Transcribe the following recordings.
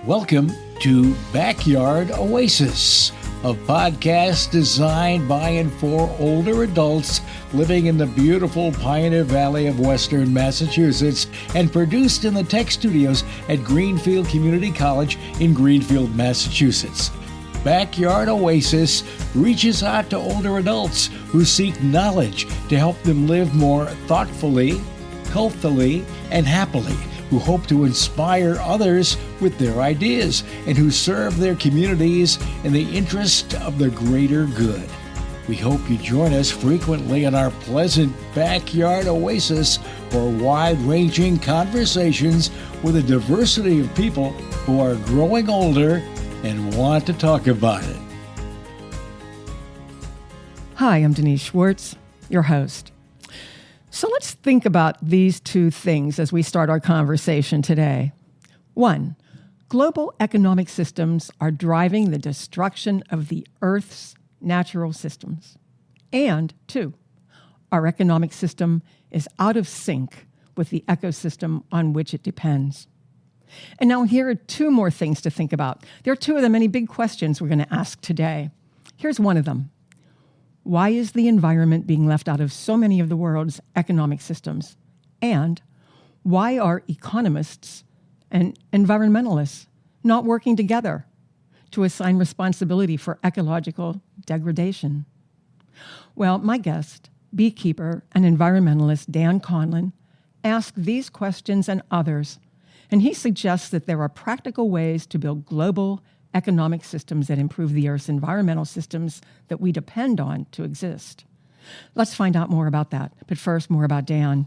Welcome to Backyard Oasis, a podcast designed by and for older adults living in the beautiful Pioneer Valley of Western Massachusetts and produced in the tech studios at Greenfield Community College in Greenfield, Massachusetts. Backyard Oasis reaches out to older adults who seek knowledge to help them live more thoughtfully, healthily, and happily, who hope to inspire others with their ideas, and who serve their communities in the interest of the greater good. We hope you join us frequently in our pleasant Backyard Oasis for wide-ranging conversations with a diversity of people who are growing older and want to talk about it. Hi, I'm Denise Schwartz, your host. So let's think about these two things as we start our conversation today. 1, global economic systems are driving the destruction of the Earth's natural systems. And 2, our economic system is out of sync with the ecosystem on which it depends. And now here are 2 more things to think about. There are 2 of the many big questions we're going to ask today. Here's one of them. Why is the environment being left out of so many of the world's economic systems? And why are economists and environmentalists not working together to assign responsibility for ecological degradation? Well, my guest, beekeeper and environmentalist Dan Conlon, asked these questions and others, and he suggests that there are practical ways to build global economic systems that improve the Earth's environmental systems that we depend on to exist. Let's find out more about that. But first, more about Dan.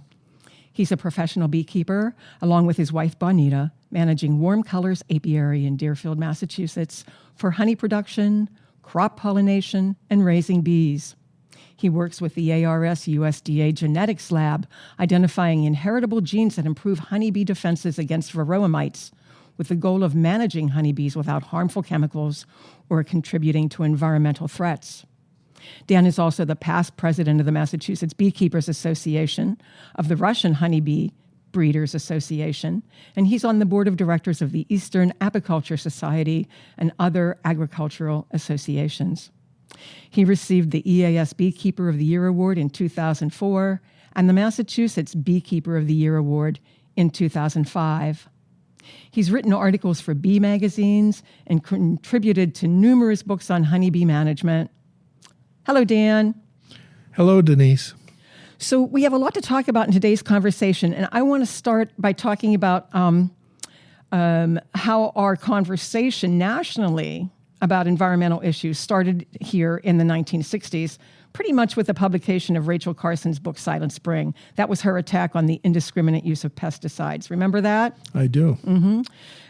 He's a professional beekeeper, along with his wife, Bonita, managing Warm Colors Apiary in Deerfield, Massachusetts, for honey production, crop pollination, and raising bees. He works with the ARS USDA Genetics Lab, identifying inheritable genes that improve honeybee defenses against varroa mites, with the goal of managing honeybees without harmful chemicals or contributing to environmental threats. Dan is also the past president of the Massachusetts Beekeepers Association, of the Russian Honeybee Breeders Association, and he's on the board of directors of the Eastern Apiculture Society and other agricultural associations. He received the EAS Beekeeper of the Year Award in 2004 and the Massachusetts Beekeeper of the Year Award in 2005. He's written articles for bee magazines and contributed to numerous books on honeybee management. Hello, Dan. Hello, Denise. So we have a lot to talk about in today's conversation, and I want to start by talking about how our conversation nationally about environmental issues started here in the 1960s, pretty much with the publication of Rachel Carson's book, Silent Spring. That was her attack on the indiscriminate use of pesticides. Remember that? I do. Mm-hmm.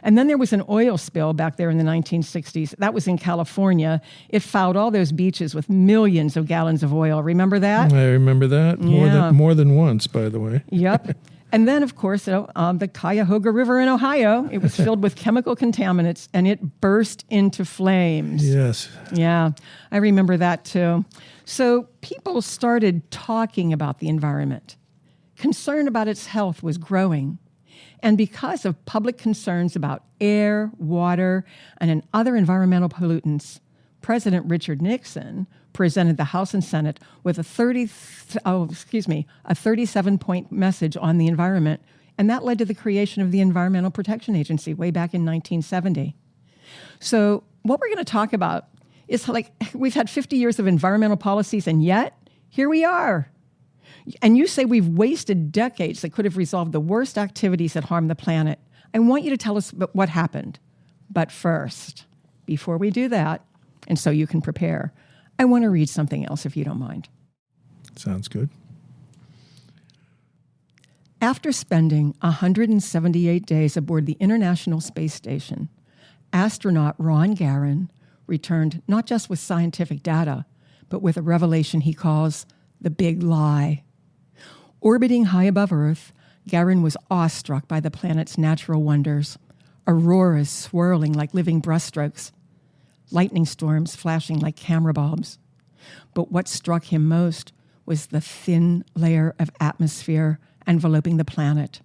And then there was an oil spill back there in the 1960s. That was in California. It fouled all those beaches with millions of gallons of oil. Remember that? I remember that more than once, by the way. Yep. And then, of course, the Cuyahoga River in Ohio, it was filled with chemical contaminants, and it burst into flames. Yes. Yeah, I remember that too. So people started talking about the environment. Concern about its health was growing. And because of public concerns about air, water, and other environmental pollutants, President Richard Nixon presented the House and Senate with a 37-point message on the environment, and that led to the creation of the Environmental Protection Agency way back in 1970. So what we're going to talk about is like we've had 50 years of environmental policies, and yet here we are. And you say we've wasted decades that could have resolved the worst activities that harm the planet. I want you to tell us what happened. But first, before we do that, and so you can prepare, I want to read something else, if you don't mind. Sounds good. After spending 178 days aboard the International Space Station, astronaut Ron Garan returned not just with scientific data, but with a revelation he calls the big lie. Orbiting high above Earth, Garan was awestruck by the planet's natural wonders, auroras swirling like living brushstrokes, lightning storms flashing like camera bulbs. But what struck him most was the thin layer of atmosphere enveloping the planet.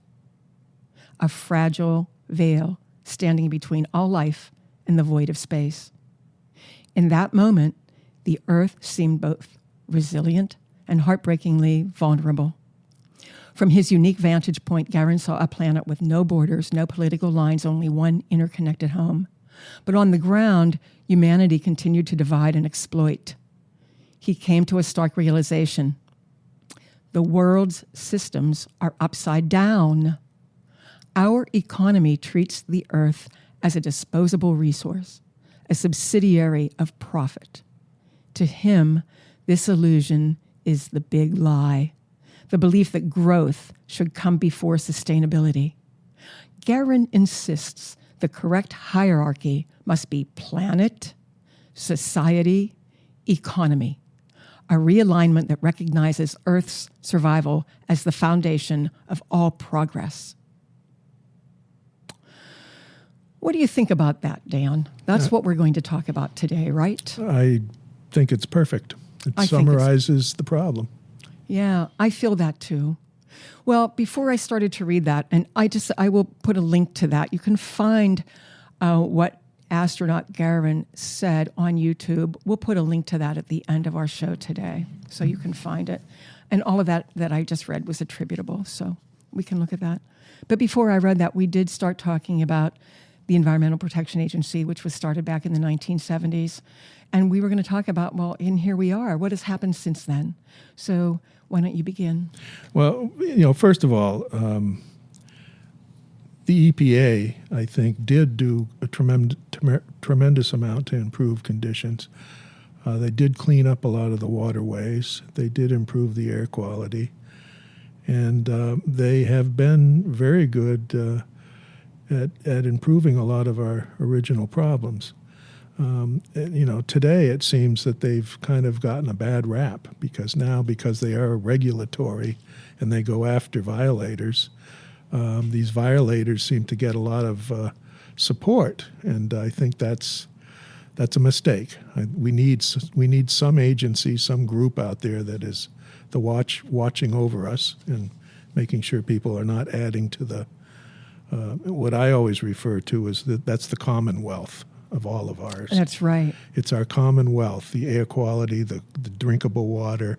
A fragile veil standing between all life and the void of space. In that moment, the Earth seemed both resilient and heartbreakingly vulnerable. From his unique vantage point, Garan saw a planet with no borders, no political lines, only one interconnected home. But on the ground, humanity continued to divide and exploit. He came to a stark realization. The world's systems are upside down. Our economy treats the Earth as a disposable resource, a subsidiary of profit. To him, this illusion is the big lie, the belief that growth should come before sustainability. Garan insists the correct hierarchy must be planet, society, economy, a realignment that recognizes Earth's survival as the foundation of all progress. What do you think about that, Dan? That's what we're going to talk about today, right? I think it's perfect. It summarizes the problem. Yeah, I feel that too. Well, before I started to read that, and I will put a link to that. You can find what Astronaut Garan said on YouTube. We'll put a link to that at the end of our show today, so you can find it. And all of that I just read was attributable, so we can look at that. But before I read that, we did start talking about the Environmental Protection Agency, which was started back in the 1970s. And we were going to talk about, well, and here we are. What has happened since then? So why don't you begin? Well, first of all, the EPA, I think, did do a tremendous amount to improve conditions. They did clean up a lot of the waterways. They did improve the air quality. And they have been very good at improving a lot of our original problems. Today it seems that they've kind of gotten a bad rap because they are regulatory and they go after violators. These violators seem to get a lot of support, and I think that's a mistake. We need some agency, some group out there that is watching over us and making sure people are not adding to the what I always refer to as that's the commonwealth of all of ours. That's right. It's our commonwealth, the air quality, the drinkable water,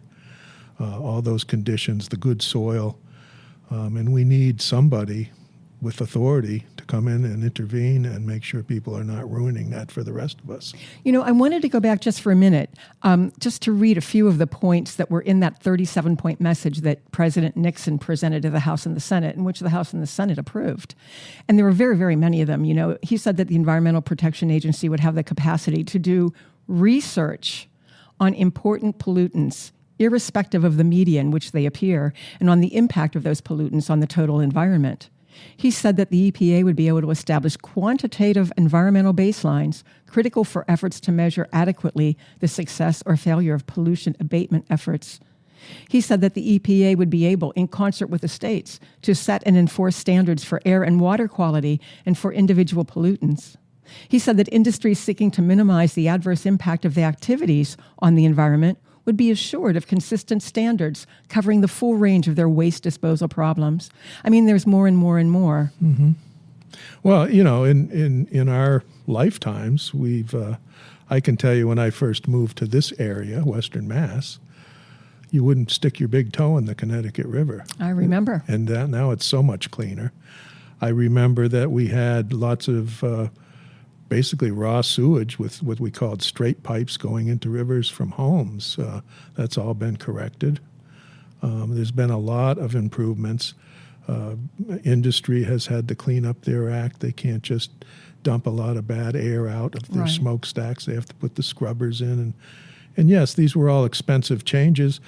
all those conditions, the good soil. And we need somebody with authority to come in and intervene and make sure people are not ruining that for the rest of us. I wanted to go back just for a minute, just to read a few of the points that were in that 37-point message that President Nixon presented to the House and the Senate, in which the House and the Senate approved. And there were very, very many of them. He said that the Environmental Protection Agency would have the capacity to do research on important pollutants, irrespective of the media in which they appear, and on the impact of those pollutants on the total environment. He said that the EPA would be able to establish quantitative environmental baselines critical for efforts to measure adequately the success or failure of pollution abatement efforts. He said that the EPA would be able, in concert with the states, to set and enforce standards for air and water quality and for individual pollutants. He said that industries seeking to minimize the adverse impact of the activities on the environment would be assured of consistent standards covering the full range of their waste disposal problems. I mean, there's more and more and more. Mm-hmm. Well, in our lifetimes, I can tell you when I first moved to this area, Western Mass, you wouldn't stick your big toe in the Connecticut River. I remember. And now it's so much cleaner. I remember that we had lots of basically raw sewage with what we called straight pipes going into rivers from homes. That's all been corrected. There's been a lot of improvements. Industry has had to clean up their act. They can't just dump a lot of bad air out of their smokestacks. They have to put the scrubbers in. And yes, these were all expensive changes,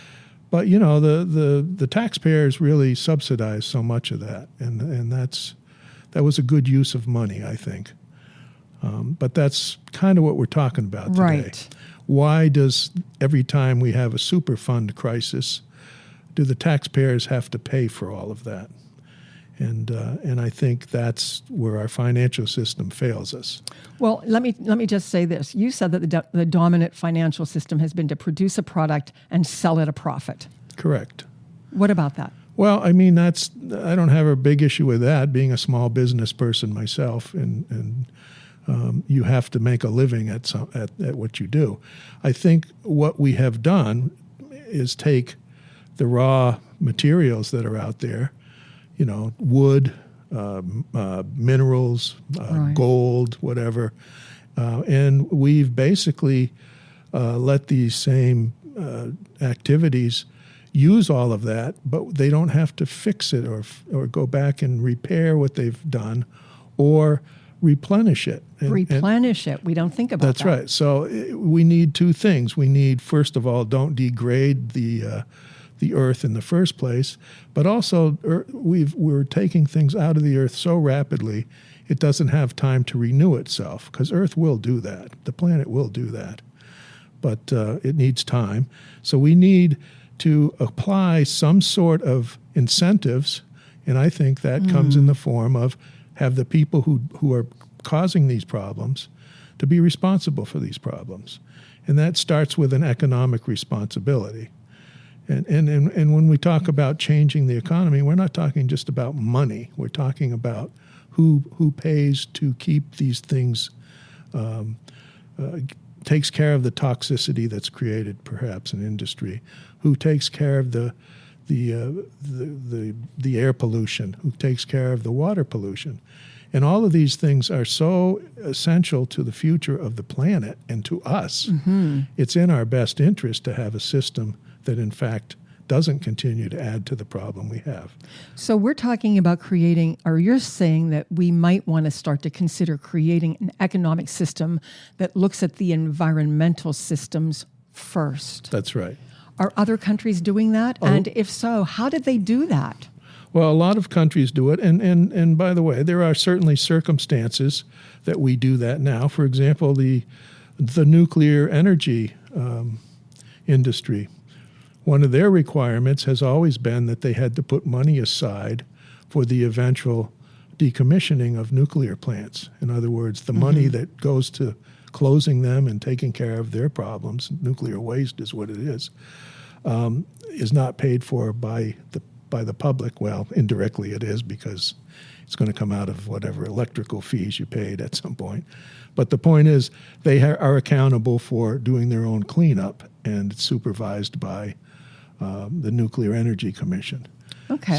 but the taxpayers really subsidized so much of that, and that was a good use of money, I think. But that's kind of what we're talking about today. Right. Why does every time we have a Superfund crisis, do the taxpayers have to pay for all of that? And I think that's where our financial system fails us. Well, let me just say this. You said that the dominant financial system has been to produce a product and sell at a profit. Correct. What about that? Well, I mean, I don't have a big issue with that, being a small business person myself, and you have to make a living at what you do. I think what we have done is take the raw materials that are out there, wood, minerals, Right. gold, whatever, and we've basically let these same activities use all of that, but they don't have to fix it or go back and repair what they've done or replenish it. Replenish it. We don't think about That's that. right. So we need two things. We need, first of all, don't degrade the earth in the first place, but also we're taking things out of the earth so rapidly it doesn't have time to renew itself, because earth will do that. The planet will do that, but it needs time. So we need to apply some sort of incentives, and I think that comes in the form of have the people who are causing these problems to be responsible for these problems. And that starts with an economic responsibility. And when we talk about changing the economy, we're not talking just about money. We're talking about who pays to keep these things, takes care of the toxicity that's created perhaps in industry, who takes care of the air pollution, who takes care of the water pollution. And all of these things are so essential to the future of the planet and to us. Mm-hmm. It's in our best interest to have a system that, in fact, doesn't continue to add to the problem we have. So we're talking about creating, or you're saying that we might want to start to consider creating an economic system that looks at the environmental systems first. That's right. Are other countries doing that? And if so, how did they do that? Well, a lot of countries do it, and by the way, there are certainly circumstances that we do that now. For example, the nuclear energy industry, one of their requirements has always been that they had to put money aside for the eventual decommissioning of nuclear plants. In other words, the money that goes to closing them and taking care of their problems, nuclear waste is what it is not paid for by the public. Well, indirectly it is, because it's going to come out of whatever electrical fees you paid at some point. But the point is, they are accountable for doing their own cleanup, and it's supervised by the Nuclear Energy Commission. Okay.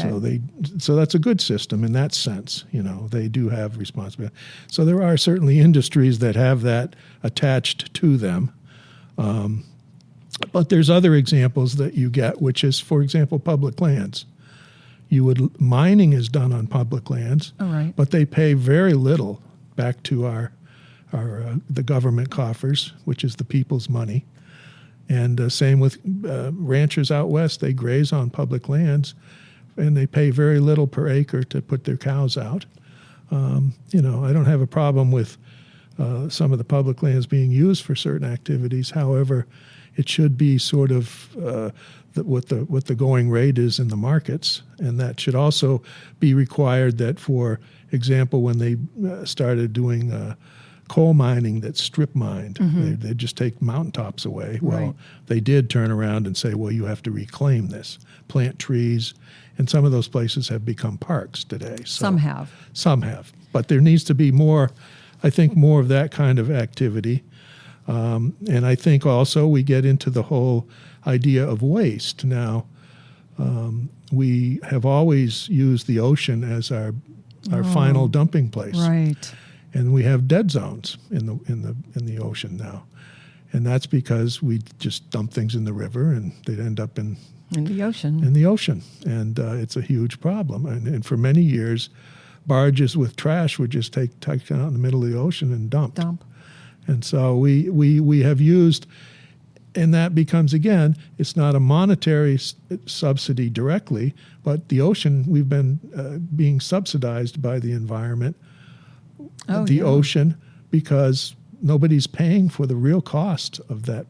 So that's a good system in that sense. They do have responsibility. So there are certainly industries that have that attached to them. But there's other examples that you get, which is, for example, public lands. Mining is done on public lands, All right. but they pay very little back to the government coffers, which is the people's money. And same with ranchers out west. They graze on public lands, and they pay very little per acre to put their cows out. I don't have a problem with some of the public lands being used for certain activities. However, it should be sort of what the going rate is in the markets, and that should also be required that, for example, when they started doing coal mining that's strip mined, they just take mountaintops away. Well, Right. They did turn around and say, well, you have to reclaim this, plant trees, and some of those places have become parks today. So, Some have. but there needs to be more of that kind of activity. And I think also we get into the whole idea of waste. Now, we have always used the ocean as our final dumping place, Right. and we have dead zones in the ocean now, and that's because we just dump things in the river and they'd end up in the ocean. and it's a huge problem. And for many years, barges with trash would just taken out in the middle of the ocean and dumped. And so we have used, and that becomes, again, it's not a monetary subsidy directly, but the ocean, we've been being subsidized by the environment, ocean, because nobody's paying for the real cost of that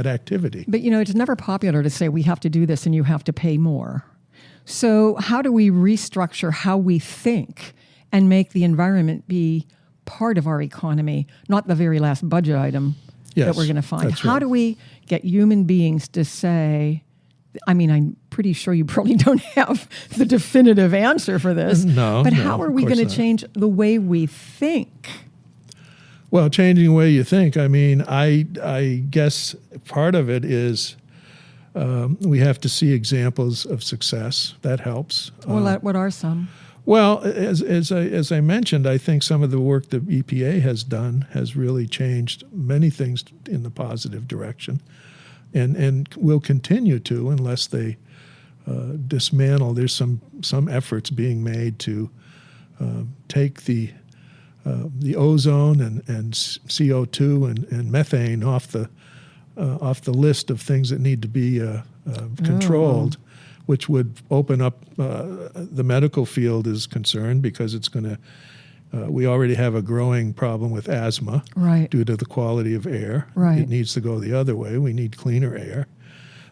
activity. But, it's never popular to say we have to do this and you have to pay more. So how do we restructure how we think and make the environment be part of our economy, not the very last budget item that we're going to find? That's How right. do we get human beings to say, I mean, I'm pretty sure you probably don't have the definitive answer for this. No. But how are we going to change the way we think? Well, changing the way you think, I mean, I guess part of it is we have to see examples of success. That helps. Well, what are some? Well, as I mentioned, I think some of the work that EPA has done has really changed many things in the positive direction, and will continue to unless they dismantle. There's some efforts being made to take the ozone and CO2 and methane off the list of things that need to be controlled. Which would open up the medical field is concerned because it's going to. We already have a growing problem with asthma due to the quality of air. Right. It needs to go the other way. We need cleaner air.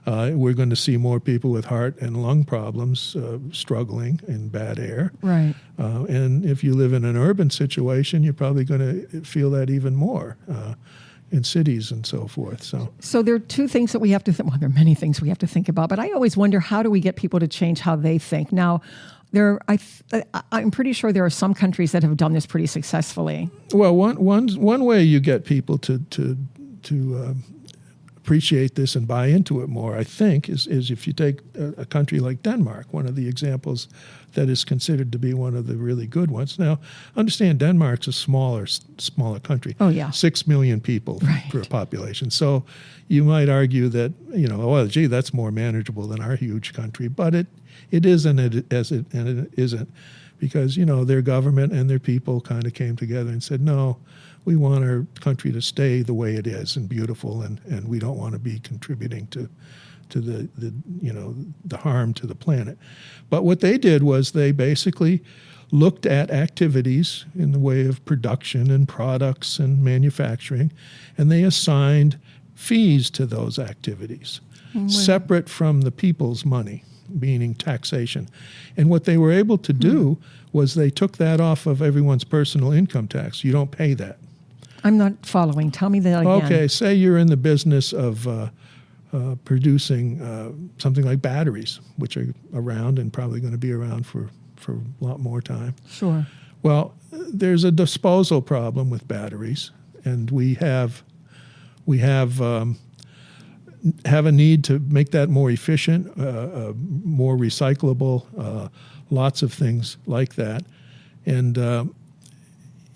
We're going to see more people with heart and lung problems struggling in bad air. Right. And if you live in an urban situation, you're probably going to feel that even more. In cities and so forth. So there are two things that we have to think. Well, there are many things we have to think about, but I always wonder, how do we get people to change how they think? Now, I'm pretty sure there are some countries that have done this pretty successfully. Well, one way you get people to appreciate this and buy into it more, I think, is if you take a country like Denmark, one of the examples that is considered to be one of the really good ones. Now, understand Denmark's a smaller country. Oh, yeah. 6 million people per population. So you might argue that, well, gee, that's more manageable than our huge country. But it isn't, and it isn't, because, their government and their people kind of came together and said, no, we want our country to stay the way it is and beautiful, and we don't want to be contributing to the harm to the planet. But what they did was they basically looked at activities in the way of production and products and manufacturing, and they assigned fees to those activities, separate from the people's money, meaning taxation. And what they were able to do was they took that off of everyone's personal income tax. You don't pay that. I'm not following. Tell me that again. Okay, say you're in the business of producing something like batteries, which are around and probably going to be around for a lot more time. Sure. Well, there's a disposal problem with batteries, and we have a need to make that more efficient, more recyclable, lots of things like that.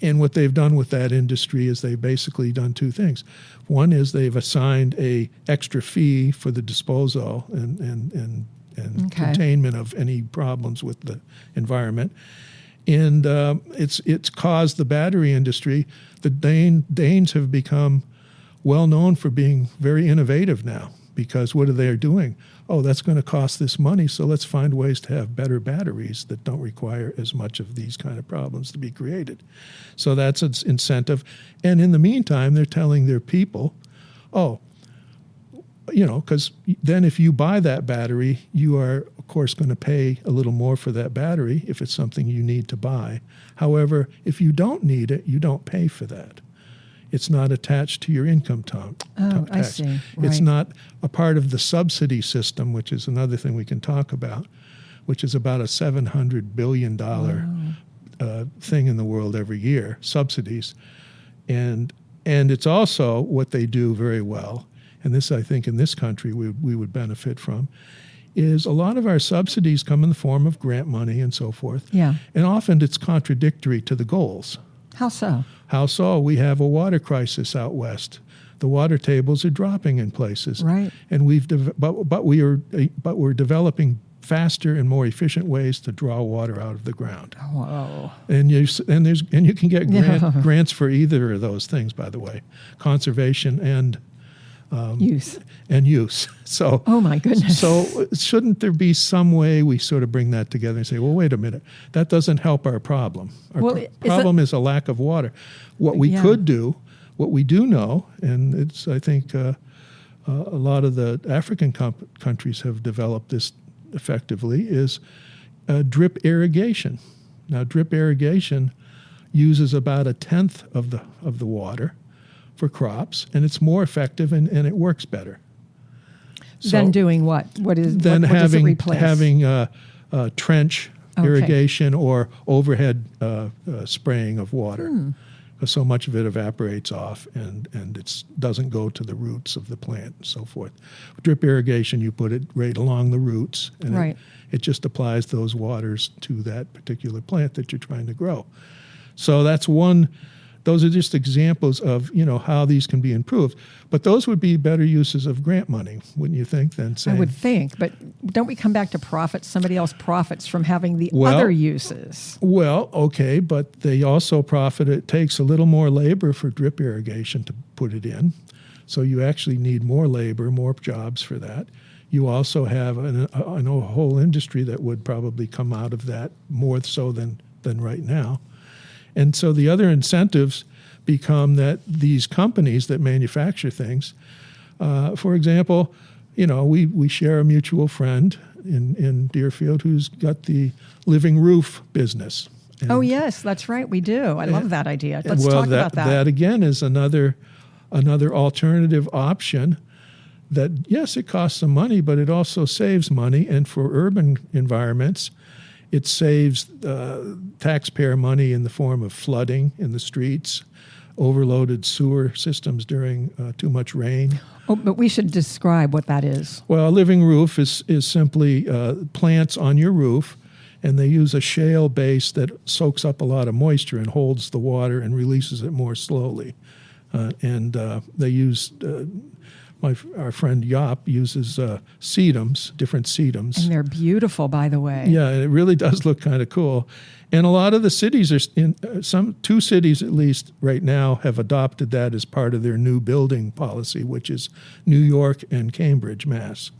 And what they've done with that industry is they've basically done two things. One is they've assigned a extra fee for the disposal and containment of any problems with the environment. And it's caused the battery industry. The Danes have become well known for being very innovative now, because what are they doing? Oh, that's going to cost this money, so let's find ways to have better batteries that don't require as much of these kind of problems to be created. So that's an incentive. And in the meantime, they're telling their people, because then if you buy that battery, you are, of course, going to pay a little more for that battery if it's something you need to buy. However, if you don't need it, you don't pay for that. It's not attached to your income tax. I see. Right. It's not a part of the subsidy system, which is another thing we can talk about, which is about a $700 billion thing in the world every year, subsidies. And it's also what they do very well, and this, I think, in this country we would benefit from, is a lot of our subsidies come in the form of grant money and so forth. Yeah. And often it's contradictory to the goals. How so? How so? We have a water crisis out west. The water tables are dropping in places. Right. And we're developing faster and more efficient ways to draw water out of the ground. Whoa. And you can get grants for either of those things, by the way, conservation and use. So, oh my goodness. So shouldn't there be some way we sort of bring that together and say, well, wait a minute, that doesn't help our problem. Our problem is a lack of water. What we could do, what we do know, and it's, I think, a lot of the African countries have developed this effectively, is drip irrigation. Now, drip irrigation uses about 1/10 of the water for crops, and it's more effective and it works better. Then doing what? What does it replace? Having trench irrigation or overhead spraying of water. So much of it evaporates off and it doesn't go to the roots of the plant and so forth. Drip irrigation, you put it right along the roots, and it just applies those waters to that particular plant that you're trying to grow. So that's one. Those are just examples of, how these can be improved. But those would be better uses of grant money, wouldn't you think, than saying... I would think, but don't we come back to profits? Somebody else profits from having the other uses. Well, okay, but they also profit. It takes a little more labor for drip irrigation to put it in. So you actually need more labor, more jobs for that. You also have a whole industry that would probably come out of that more so than right now. And so the other incentives become that these companies that manufacture things, for example, we share a mutual friend in Deerfield who's got the living roof business. And, yes, that's right. We do. I love that idea. Let's talk about that. That again is another alternative option that, yes, it costs some money, but it also saves money. And for urban environments, it saves taxpayer money in the form of flooding in the streets, overloaded sewer systems during too much rain. Oh, but we should describe what that is. Well, a living roof is simply plants on your roof, and they use a shale base that soaks up a lot of moisture and holds the water and releases it more slowly. They use... Our friend Yop uses sedums, different sedums. And they're beautiful, by the way. Yeah, it really does look kind of cool. And a lot of the cities, two cities at least right now have adopted that as part of their new building policy, which is New York and Cambridge, Mass.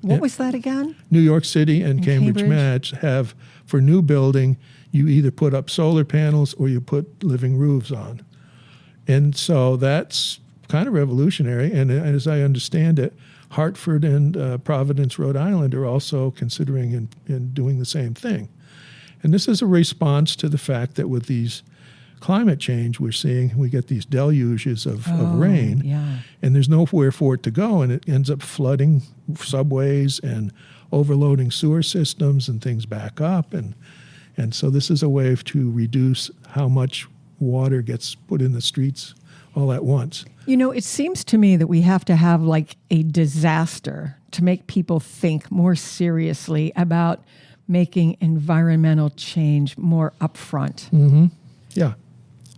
What was that again? New York City and Cambridge, Mass have, for new building, you either put up solar panels or you put living roofs on. And so that's kind of revolutionary, and as I understand it, Hartford and Providence, Rhode Island are also considering and doing the same thing. And this is a response to the fact that with these climate change we're seeing, we get these deluges of rain, and there's nowhere for it to go, and it ends up flooding subways and overloading sewer systems, and things back up. And so this is a way to reduce how much water gets put in the streets all at once. It seems to me that we have to have like a disaster to make people think more seriously about making environmental change more upfront. Mm-hmm. Yeah.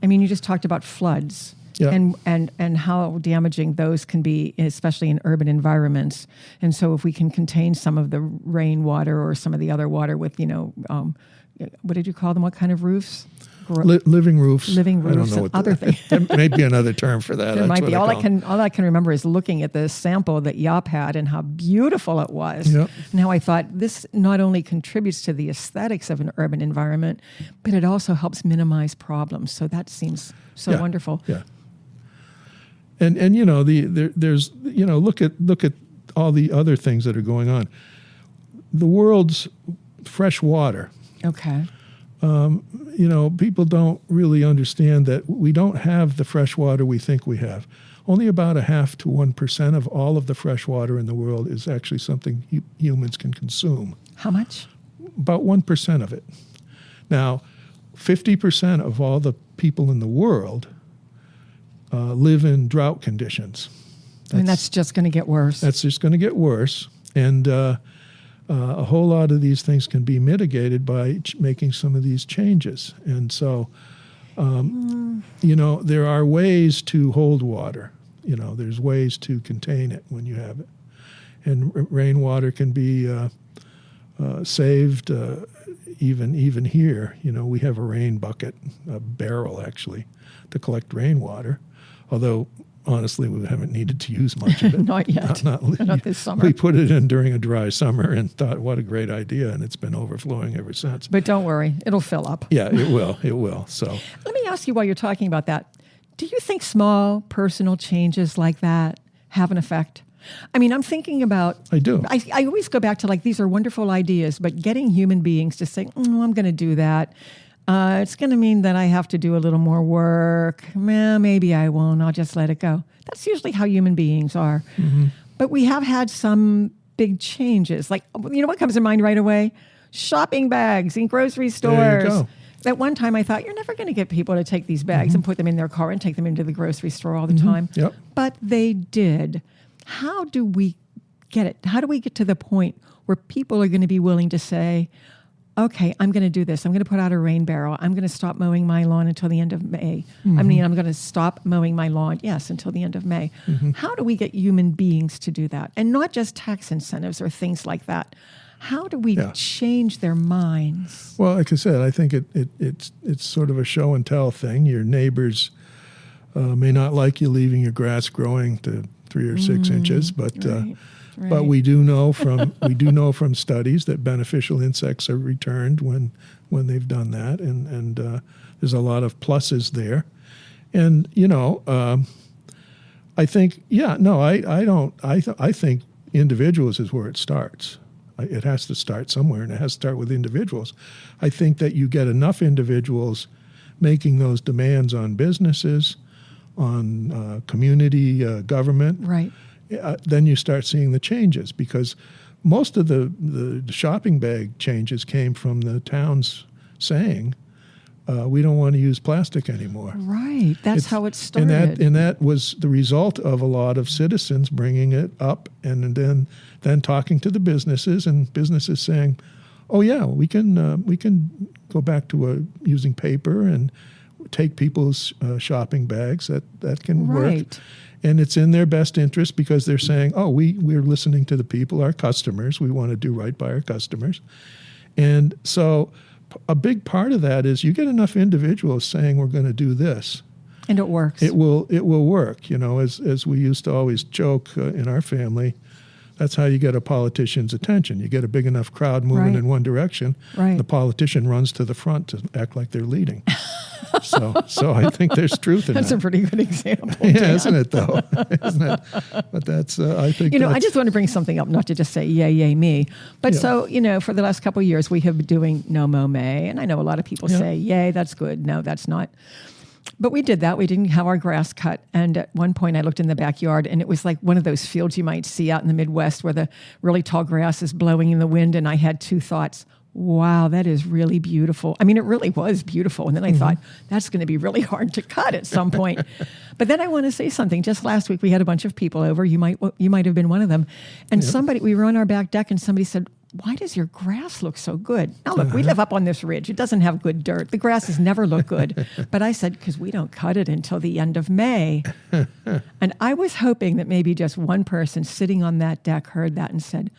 I mean, you just talked about floods and how damaging those can be, especially in urban environments. And so if we can contain some of the rainwater or some of the other water with, what did you call them? What kind of roofs? Living roofs. Living roofs. I don't know and other things. There may be another term for that. There might be. All I can remember is looking at the sample that Yop had and how beautiful it was. Yep. And how I thought this not only contributes to the aesthetics of an urban environment, but it also helps minimize problems. So that seems so wonderful. Yeah. And there's look at all the other things that are going on. The world's fresh water. Okay. People don't really understand that we don't have the fresh water we think we have. Only about 0.5% to 1% of all of the fresh water in the world is actually something humans can consume. How much? About 1% of it. Now, 50% of all the people in the world live in drought conditions. That's just going to get worse. That's just going to get worse. And a whole lot of these things can be mitigated by making some of these changes. And so, there are ways to hold water. There's ways to contain it when you have it. And rainwater can be saved even here. We have a rain bucket, a barrel actually, to collect rainwater. Although, honestly, we haven't needed to use much of it. Not yet. Not this summer. We put it in during a dry summer and thought, what a great idea, and it's been overflowing ever since. But don't worry, it'll fill up. Yeah, it will. It will. So let me ask you while you're talking about that, do you think small personal changes like that have an effect? I mean, I'm thinking about... I do. I always go back to these are wonderful ideas, but getting human beings to say, I'm going to do that. It's going to mean that I have to do a little more work. Maybe I won't. I'll just let it go. That's usually how human beings are. Mm-hmm. But we have had some big changes. Like, you know what comes to mind right away? Shopping bags in grocery stores. There you go. At one time, I thought, you're never going to get people to take these bags and put them in their car and take them into the grocery store all the time. Yep. But they did. How do we get it? How do we get to the point where people are going to be willing to say, okay, I'm going to do this. I'm going to put out a rain barrel. I'm going to stop mowing my lawn until the end of May. I mean, I'm going to stop mowing my lawn, yes, until the end of May. How do we get human beings to do that? And not just tax incentives or things like that. How do we change their minds? Well, like I said, I think it's sort of a show and tell thing. Your neighbors may not like you leaving your grass growing to 3 or 6 inches, but but we do know from studies that beneficial insects are returned when they've done that, and there's a lot of pluses there. And I think I think individuals is where it starts. It has to start somewhere, and it has to start with individuals. I think that you get enough individuals making those demands on businesses, on community government, right? Then you start seeing the changes, because most of the shopping bag changes came from the towns saying, we don't want to use plastic anymore. Right. That's how it started. And that was the result of a lot of citizens bringing it up, and then talking to the businesses, and businesses saying, oh yeah, we can go back to using paper and take people's shopping bags. That can work. And it's in their best interest, because they're saying, oh, we're listening to the people, our customers. We want to do right by our customers. And so a big part of that is you get enough individuals saying we're going to do this, and it works. It will work. As we used to always joke in our family, that's how you get a politician's attention. You get a big enough crowd moving in one direction, the politician runs to the front to act like they're leading. So I think there's truth in that. That's a pretty good example. Yeah, Dan. isn't it though? Isn't it? But that's I think. I just want to bring something up, not to just say yay me, but so for the last couple of years we have been doing No Mow May, and I know a lot of people say yay, that's good. No, that's not. But we did that. We didn't have our grass cut. And at one point I looked in the backyard, and it was like one of those fields you might see out in the Midwest where the really tall grass is blowing in the wind. And I had two thoughts. Wow, that is really beautiful. I mean, it really was beautiful. And then I thought, that's going to be really hard to cut at some point. But then I want to say something. Just last week, we had a bunch of people over. You might have been one of them. And we were on our back deck, and somebody said, why does your grass look so good? Now, look, we live up on this ridge. It doesn't have good dirt. The grass has never looked good. But I said, because we don't cut it until the end of May. And I was hoping that maybe just one person sitting on that deck heard that and said,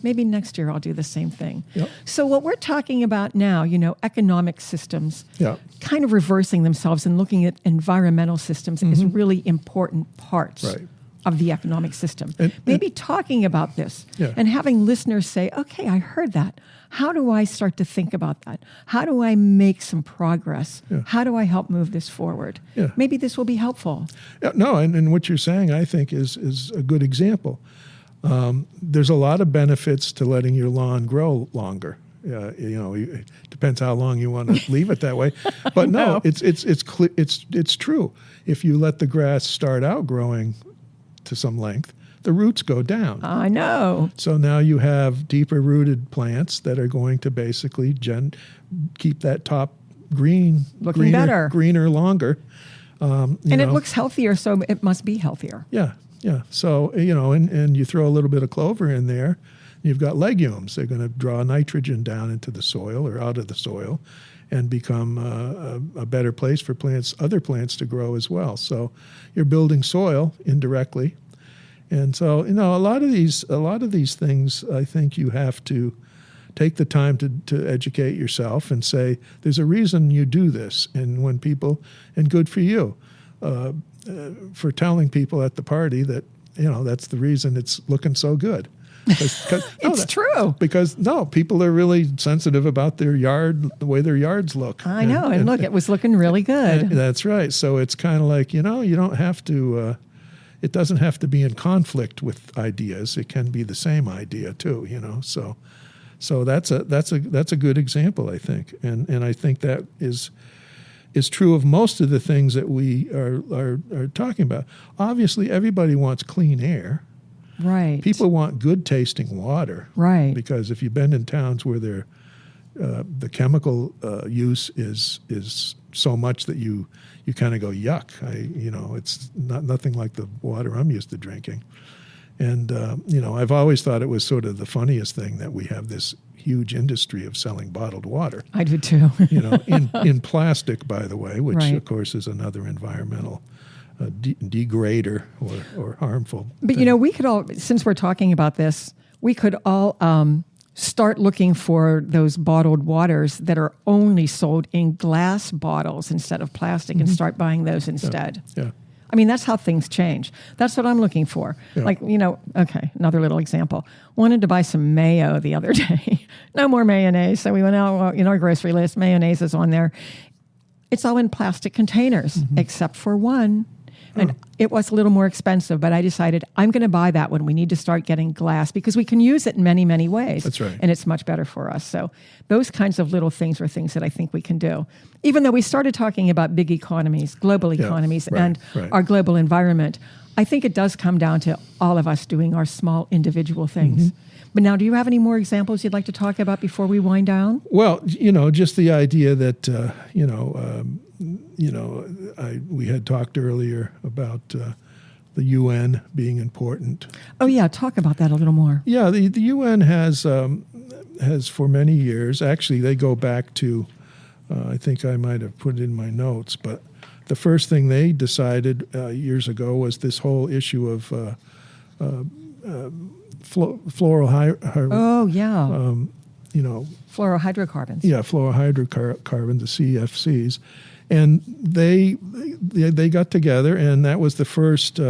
maybe next year I'll do the same thing. Yep. So what we're talking about now, economic systems, kind of reversing themselves and looking at environmental systems is really important parts of the economic system. Maybe talking about this and having listeners say, okay, I heard that. How do I start to think about that? How do I make some progress? How do I help move this forward? Maybe this will be helpful. No, and what you're saying, I think, is a good example. There's a lot of benefits to letting your lawn grow longer. It depends how long you want to leave it that way. But no, it's true. If you let the grass start out growing to some length, the roots go down. I know. So now you have deeper rooted plants that are going to basically keep that top greener longer. And it looks healthier, so it must be healthier. Yeah. So, and you throw a little bit of clover in there, you've got legumes. They're going to draw nitrogen down into the soil or out of the soil and become a better place for other plants to grow as well. So you're building soil indirectly. And so, a lot of these things, I think you have to take the time to educate yourself and say, there's a reason you do this. And good for you. For telling people at the party that, that's the reason it's looking so good. It's true. Because, people are really sensitive about their yard, the way their yards look. I know. And look, it was looking really good. That's right. So it's kind of like, you don't have to, it doesn't have to be in conflict with ideas. It can be the same idea too, So that's a good example, I think. And I think that is is true of most of the things that we are talking about. Obviously, everybody wants clean air. Right. People want good tasting water. Right. Because if you've been in towns where the chemical use is so much that you kind of go, yuck. It's nothing like the water I'm used to drinking. And, I've always thought it was sort of the funniest thing that we have this huge industry of selling bottled water. I do too. in plastic, by the way, which right. of course is another environmental degrader or harmful But, thing. we could all, since we're talking about this, we could all start looking for those bottled waters that are only sold in glass bottles instead of plastic and start buying those instead. Yeah. I mean, that's how things change. That's what I'm looking for. Yeah. Like, okay, another little example. Wanted to buy some mayo the other day. No more mayonnaise. So we went out, our grocery list, mayonnaise is on there. It's all in plastic containers, except for one. And it was a little more expensive, but I decided I'm going to buy that one. We need to start getting glass because we can use it in many, many ways. That's right. And it's much better for us. So those kinds of little things are things that I think we can do. Even though we started talking about big economies, global economies, and our global environment, I think it does come down to all of us doing our small individual things. But now, do you have any more examples you'd like to talk about before we wind down? Well, just the idea that, we had talked earlier about the UN being important. Oh, yeah. Talk about that a little more. Yeah, the UN has for many years, actually they go back to, I think I might have put it in my notes, but the first thing they decided years ago was this whole issue of Oh, yeah. Fluorohydrocarbons. Yeah, fluorohydrocarbon, the CFCs. And they got together, and that was the first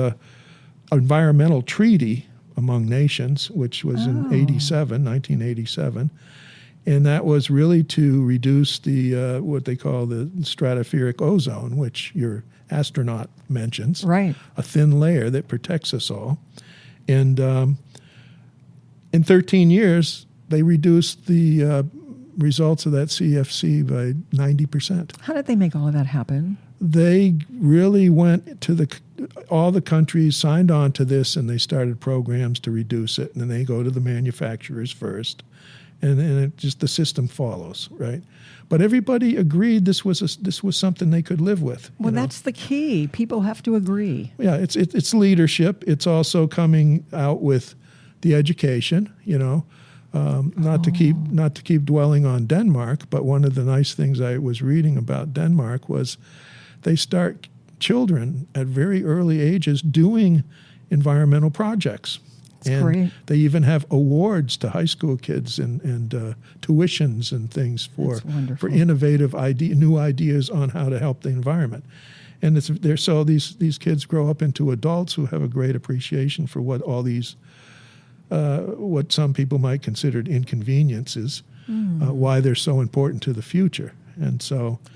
environmental treaty among nations, which was in 1987. And that was really to reduce the what they call the stratospheric ozone, which your astronaut mentions. Right. A thin layer that protects us all. And in 13 years, they reduced the results of that CFC by 90%. How did they make all of that happen? They really went to all the countries signed on to this, and they started programs to reduce it. And then they go to the manufacturers first, and it just the system follows, right? But everybody agreed this was something they could live with. Well, that's the key. People have to agree. Yeah, it's leadership. It's also coming out with the education, Not to keep dwelling on Denmark, but one of the nice things I was reading about Denmark was they start children at very early ages doing environmental projects. That's great. They even have awards to high school kids and tuitions and things for innovative new ideas on how to help the environment. And so these kids grow up into adults who have a great appreciation for what all these what some people might consider inconveniences, why they're so important to the future. And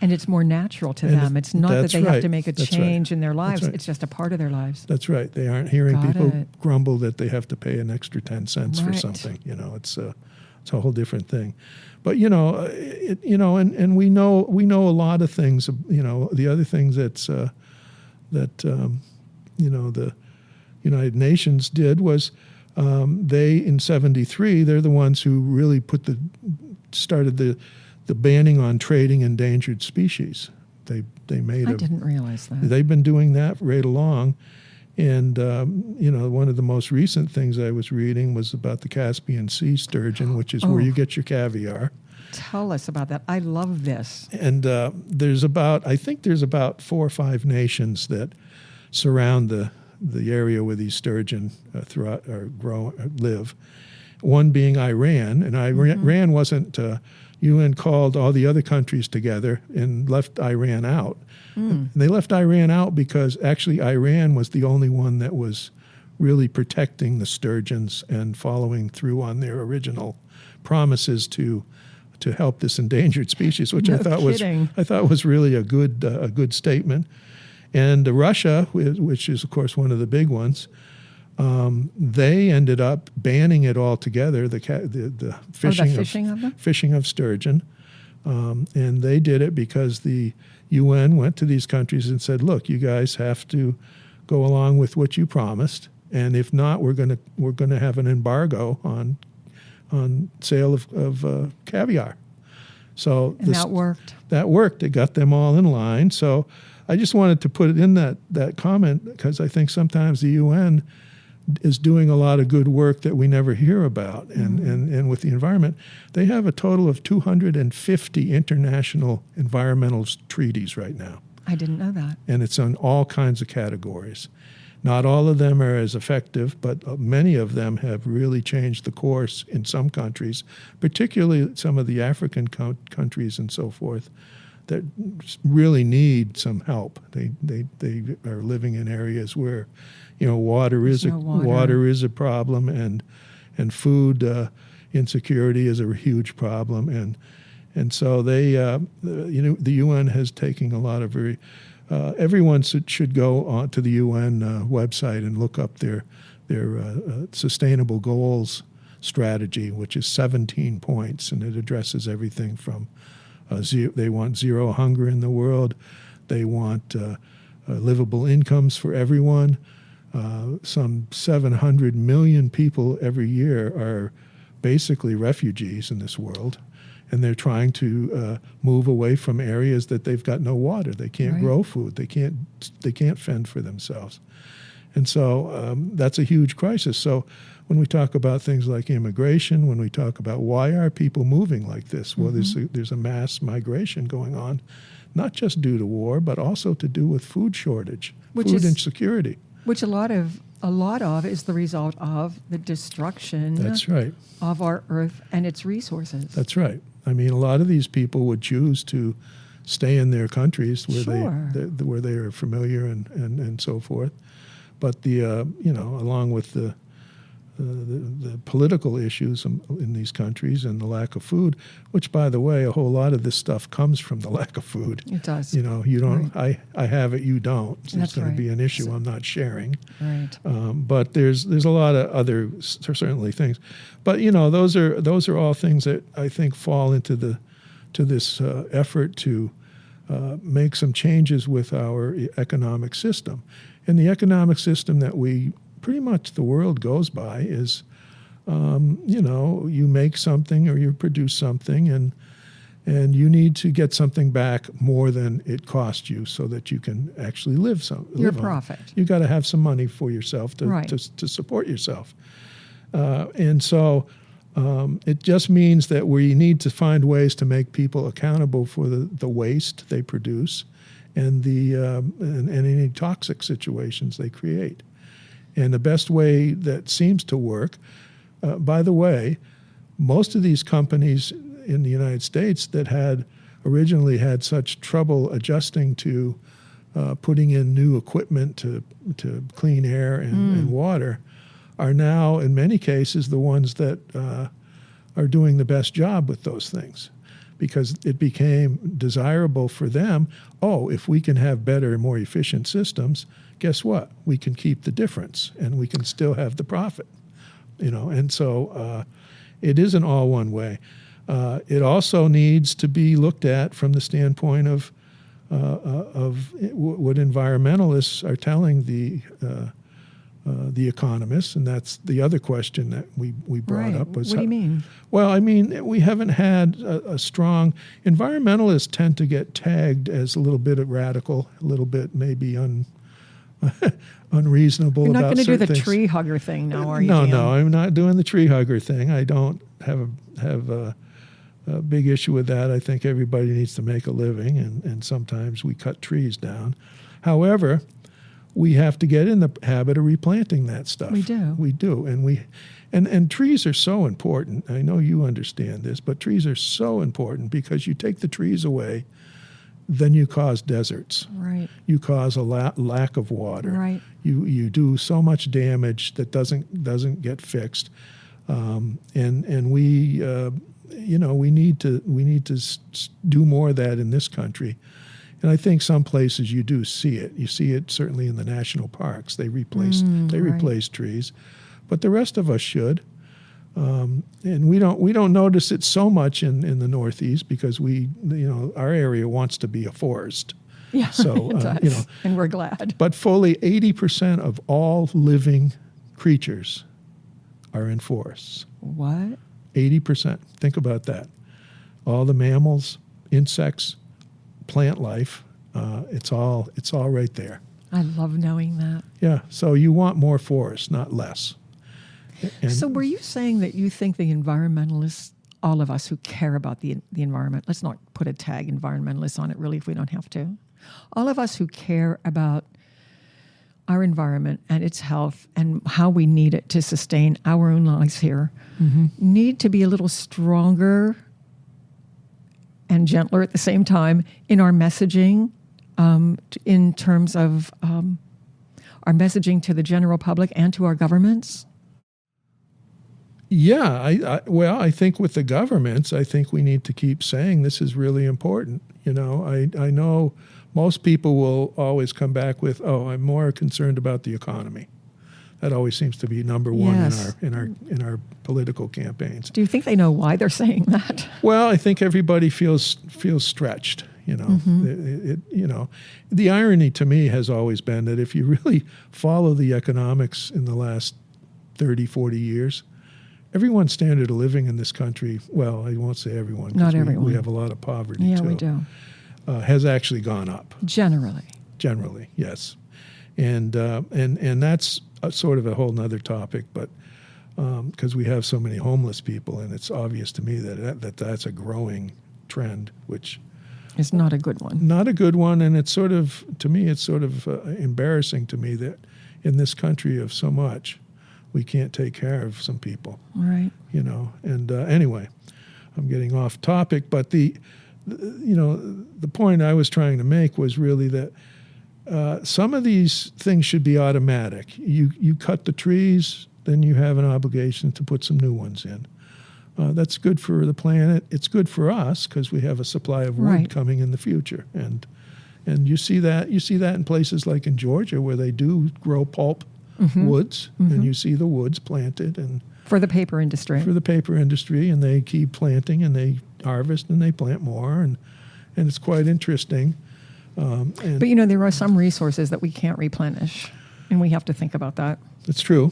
it's more natural to them. It's not that they have to make a change in their lives. Right. It's just a part of their lives. That's right. They aren't hearing people grumble that they have to pay an extra 10 cents for something. It's a whole different thing. But and we know a lot of things. The other things that the United Nations did was they in '73 they're the ones who really started the banning on trading endangered species. They made. I didn't realize that. They've been doing that right along, and one of the most recent things I was reading was about the Caspian Sea sturgeon, which is where you get your caviar. Tell us about that. I love this. And there's about 4 or 5 nations that surround the area where these sturgeon live. One being Iran, and Iran wasn't. UN called all the other countries together and left Iran out. And they left Iran out because actually Iran was the only one that was really protecting the sturgeons and following through on their original promises to help this endangered species, which I thought was really a good statement. And Russia, which is of course one of the big ones, they ended up banning it altogether. The fishing of sturgeon, And they did it because the UN went to these countries and said, look, you guys have to go along with what you promised, and if not, we're going to have an embargo on sale of caviar. So that worked. That worked. It got them all in line. So I just wanted to put it in that comment because I think sometimes the UN is doing a lot of good work that we never hear about. And with the environment, they have a total of 250 international environmental treaties right now. I didn't know that. And it's on all kinds of categories. Not all of them are as effective, but many of them have really changed the course in some countries, particularly some of the African countries and so forth, that really need some help. They are living in areas where, water is a problem, and food insecurity is a huge problem, and so they the UN has taken a lot of very. Everyone should go on to the UN website and look up their sustainable goals strategy, which is 17 points, and it addresses everything from they want zero hunger in the world, they want livable incomes for everyone. Some 700 million people every year are basically refugees in this world. And they're trying to move away from areas that they've got no water. They can't grow food. They can't fend for themselves. And so that's a huge crisis. So when we talk about things like immigration, when we talk about why are people moving like this, well, there's a mass migration going on, not just due to war, but also to do with food shortage, food insecurity. Which a lot of is the result of the destruction That's right. of our earth and its resources. That's right. I mean, a lot of these people would choose to stay in their countries where where they are familiar and so forth. But along with the political issues in these countries and the lack of food, which, by the way, a whole lot of this stuff comes from the lack of food. It does. You don't. Right. I have it. You don't. So That's it's going to be an issue. So, I'm not sharing. Right. But there's a lot of other certainly things. But those are all things that I think fall into this effort to make some changes with our economic system, and the economic system that we pretty much the world goes by is, you make something or you produce something, and you need to get something back more than it cost you so that you can actually live Your profit. You got to have some money for yourself to support yourself, and so it just means that we need to find ways to make people accountable for the waste they produce, and and any toxic situations they create. And the best way that seems to work, by the way, most of these companies in the United States that originally had such trouble adjusting to putting in new equipment to clean air and water are now, in many cases, the ones that are doing the best job with those things. Because it became desirable for them, if we can have better and more efficient systems, guess what? We can keep the difference and we can still have the profit. And so it isn't all one way. It also needs to be looked at from the standpoint of what environmentalists are telling the economists, and that's the other question that we brought up. Was what do you mean? Well, I mean, we haven't had a strong... Environmentalists tend to get tagged as a little bit radical, a little bit maybe unreasonable. You're not going to do the things. Tree hugger thing now, are you? No, I'm not doing the tree hugger thing. I don't have a big issue with that. I think everybody needs to make a living, and sometimes we cut trees down. However, we have to get in the habit of replanting that stuff. We do. And trees are so important. I know you understand this, but trees are so important because you take the trees away, then you cause deserts. Right. You cause a lack of water. Right. You do so much damage that doesn't get fixed, and we we need to do more of that in this country. And I think some places you do see it. You see it certainly in the national parks. They replace trees, but the rest of us should. And we don't notice it so much in the Northeast because our area wants to be a forest. Yeah, so it does. And we're glad. But fully 80% of all living creatures are in forests. What? 80%. Think about that. All the mammals, insects, plant life, it's all right there. I love knowing that. Yeah. So you want more forests, not less. And so were you saying that you think the environmentalists, all of us who care about the environment, let's not put a tag environmentalists on it really if we don't have to. All of us who care about our environment and its health and how we need it to sustain our own lives here need to be a little stronger and gentler at the same time in our messaging in terms of our messaging to the general public and to our governments? Yeah, I think with the governments, I think we need to keep saying this is really important. I know most people will always come back with, I'm more concerned about the economy. That always seems to be number one in our political campaigns. Do you think they know why they're saying that? Well, I think everybody feels stretched. The irony to me has always been that if you really follow the economics in the last 30, 40 years, everyone's standard of living in this country, well, I won't say everyone. Not everyone. We have a lot of poverty, yeah, too. Yeah, we do. Has actually gone up. Generally, yes. And that's sort of a whole nother topic, but because we have so many homeless people, and it's obvious to me that's a growing trend, which is not a good one. Not a good one, and it's sort of embarrassing to me that in this country of so much, we can't take care of some people. Right. And anyway, I'm getting off topic, but the point I was trying to make was really that some of these things should be automatic. You cut the trees, then you have an obligation to put some new ones in. That's good for the planet. It's good for us because we have a supply of wood coming in the future. And you see that in places like in Georgia where they do grow pulp woods, and you see the woods planted and for the paper industry. And they keep planting and they harvest and they plant more and it's quite interesting. But there are some resources that we can't replenish, and we have to think about that. It's true.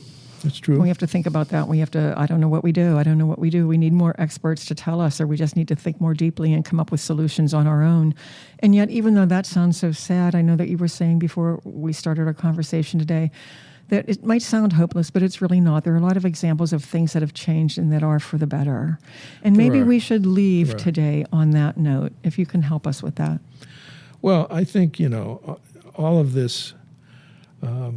We have to think about that. I don't know what we do. We need more experts to tell us, or we just need to think more deeply and come up with solutions on our own. And yet, even though that sounds so sad, I know that you were saying before we started our conversation today that it might sound hopeless, but it's really not. There are a lot of examples of things that have changed and that are for the better. And maybe we should leave today on that note, if you can help us with that. Well, I think, all of this, what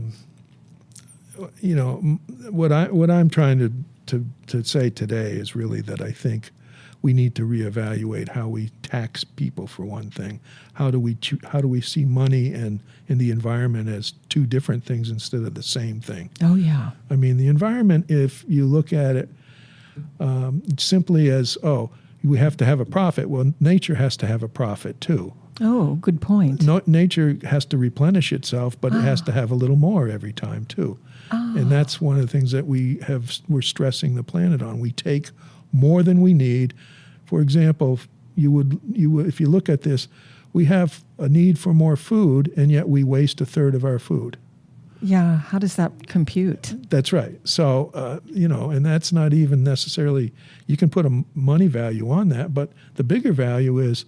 I'm trying to say today is really that I think we need to reevaluate how we tax people, for one thing. How do we see money and the environment as two different things instead of the same thing? Oh, yeah. I mean, the environment, if you look at it simply as, we have to have a profit, well, nature has to have a profit too. Oh, good point. Nature has to replenish itself, but it has to have a little more every time too. And that's one of the things that we're stressing the planet on. We take more than we need. For example, you would if you look at this, we have a need for more food, and yet we waste a third of our food. Yeah, how does that compute? That's right. So, and that's not even necessarily, you can put a money value on that, but the bigger value is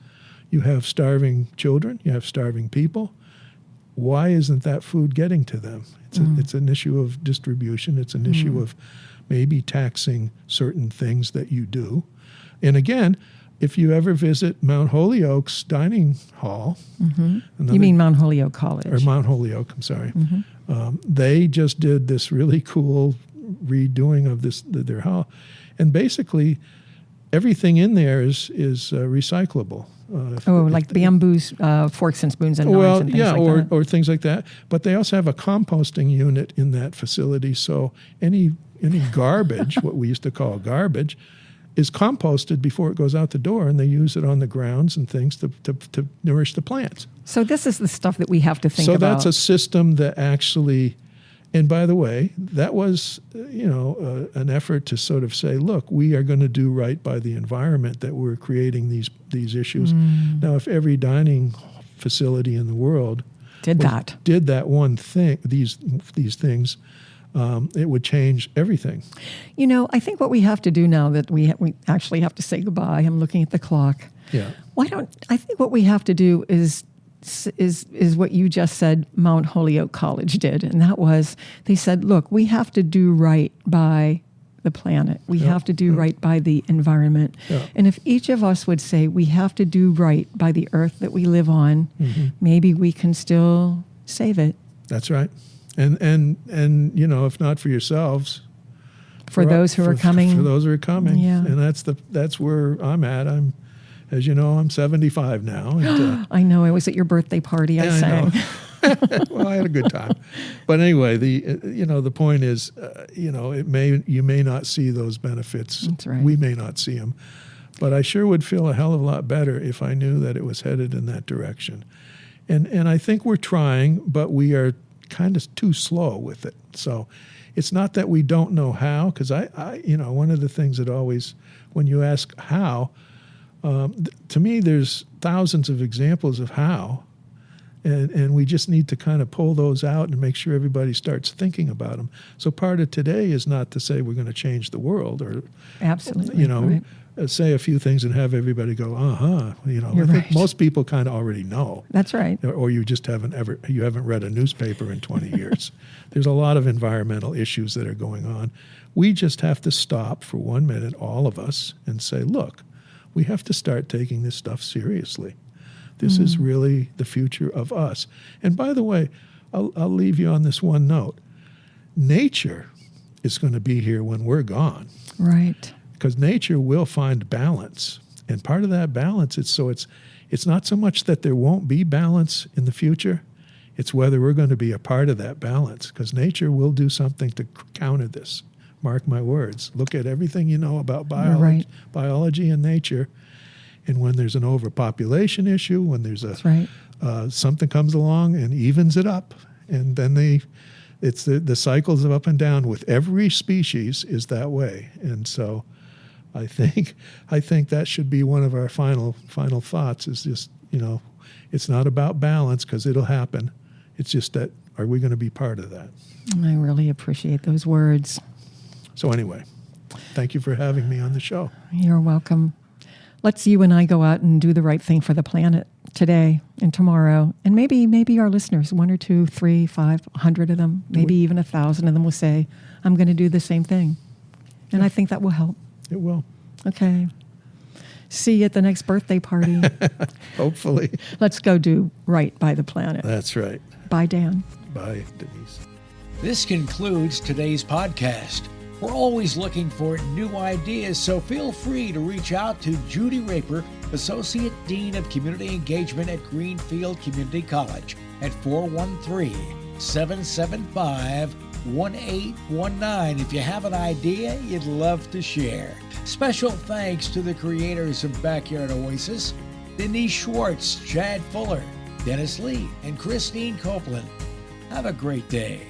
you have starving children, you have starving people. Why isn't that food getting to them? It's an issue of distribution. It's an issue of maybe taxing certain things that you do. And again, if you ever visit Mount Holyoke's dining hall. You mean Mount Holyoke College. Or Mount Holyoke, I'm sorry. They just did this really cool redoing of their hall. And basically, everything in there is recyclable. Like bamboo's forks and spoons and knives and things like that. Or things like that. But they also have a composting unit in that facility, so any garbage, what we used to call garbage, is composted before it goes out the door, and they use it on the grounds and things to nourish the plants. So this is the stuff that we have to think about. So that's a system that actually And by the way, that was, an effort to sort of say, look, we are going to do right by the environment that we're creating these issues. Now, if every dining facility in the world did that one thing, these things, it would change everything. I think what we have to do now that we actually have to say goodbye. I'm looking at the clock. Yeah. I think what we have to do is what you just said Mount Holyoke College did. And that was, they said, look, we have to do right by the planet. We have to do right by the environment. Yeah. And if each of us would say we have to do right by the earth that we live on, maybe we can still save it. That's right. And if not for yourselves, for those who are coming. For those who are coming. Yeah. And that's where I'm at. As you know, I'm 75 now. And, I know. I was at your birthday party. I sang. Well, I had a good time. But anyway, the point is, you may not see those benefits. That's right. We may not see them. But I sure would feel a hell of a lot better if I knew that it was headed in that direction. And I think we're trying, but we are kind of too slow with it. So it's not that we don't know how, because one of the things that always, when you ask how, to me, there's thousands of examples of how, and we just need to kind of pull those out and make sure everybody starts thinking about them. So part of today is not to say we're going to change the world or, absolutely, say a few things and have everybody go, I think most people kind of already know. That's right. Or you just haven't read a newspaper in 20 years. There's a lot of environmental issues that are going on. We just have to stop for 1 minute, all of us, and say, look, we have to start taking this stuff seriously. This is really the future of us. And by the way, I'll leave you on this one note. Nature is going to be here when we're gone. Right. Because nature will find balance. And part of that balance it's not so much that there won't be balance in the future, it's whether we're going to be a part of that balance. Because nature will do something to counter this. Mark my words. Look at everything you know about biology and nature. And when there's an overpopulation issue, when there's something comes along and evens it up, and then it's the cycles of up and down with every species is that way. And so I think that should be one of our final thoughts is just, it's not about balance because it'll happen. It's just that, are we going to be part of that? I really appreciate those words. So anyway, thank you for having me on the show. You're welcome. Let's you and I go out and do the right thing for the planet today and tomorrow. And maybe our listeners, 1 or 2, 3, 5, 100 of them, maybe even 1,000 of them will say, I'm going to do the same thing. And I think that will help. It will. Okay. See you at the next birthday party. Hopefully. Let's go do right by the planet. That's right. Bye, Dan. Bye, Denise. This concludes today's podcast. We're always looking for new ideas, so feel free to reach out to Judy Raper, Associate Dean of Community Engagement at Greenfield Community College at 413-775-1819 if you have an idea you'd love to share. Special thanks to the creators of Backyard Oasis, Denise Schwartz, Chad Fuller, Dennis Lee, and Christine Copeland. Have a great day.